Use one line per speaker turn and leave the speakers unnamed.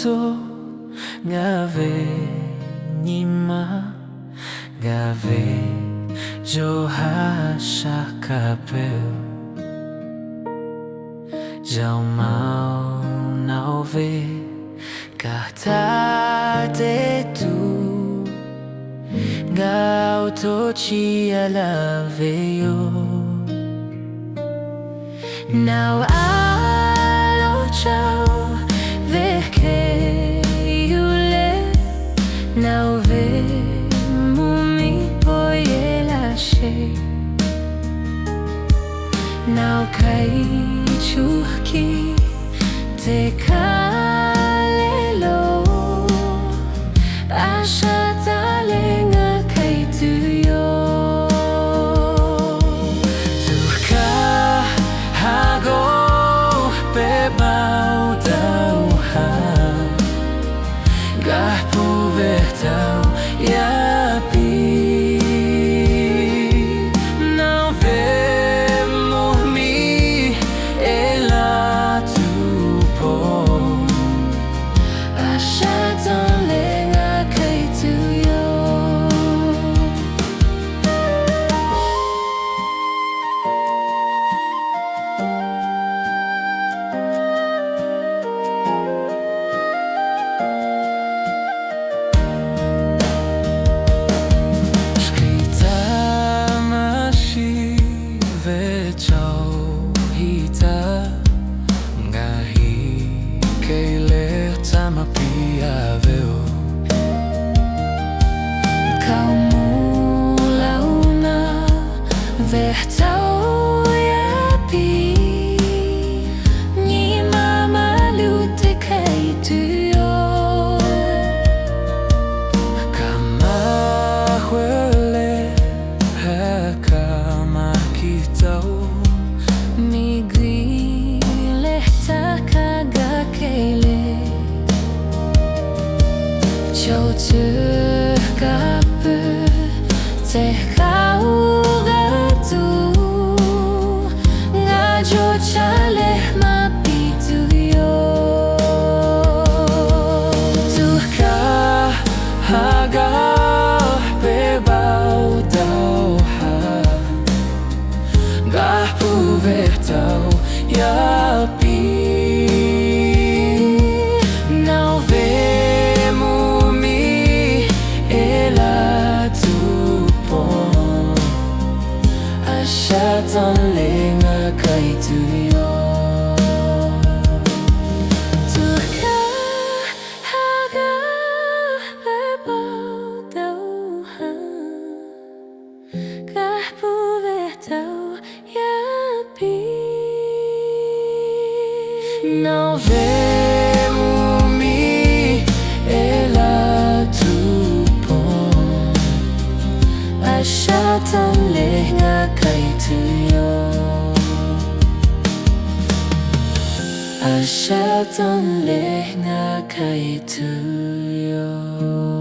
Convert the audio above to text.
to ngave nima gave jo Hka Peu Jau mau nào về cả ta để tu gạo to chi là về yo nào alo chaw về kê yu le nào về mu mi peu-e la she nào kai tcuh ki te kalelo asha ta lenga kai tu yo tu ka hago pe bao tau ha ga pu ve htaw ya pi chaw hta nga hi kei le tama pia veo Hkaw mu lahu na ve htaw ya pi ni mama lu te kai tu yo kama huele hka ma htaw chaw Hka Peu te hkaw ga tu nga jo chale ma pi tu yo tu ka haga pe bao tau ha ga pu ve htaw ya pi tan lenga kai tu yo tu ka haga pe bao tau ha ga pu ve htaw ya pi nào về mu mi ela tu pon asha tan lenga kai tu yo asha tan lenga kai tu yo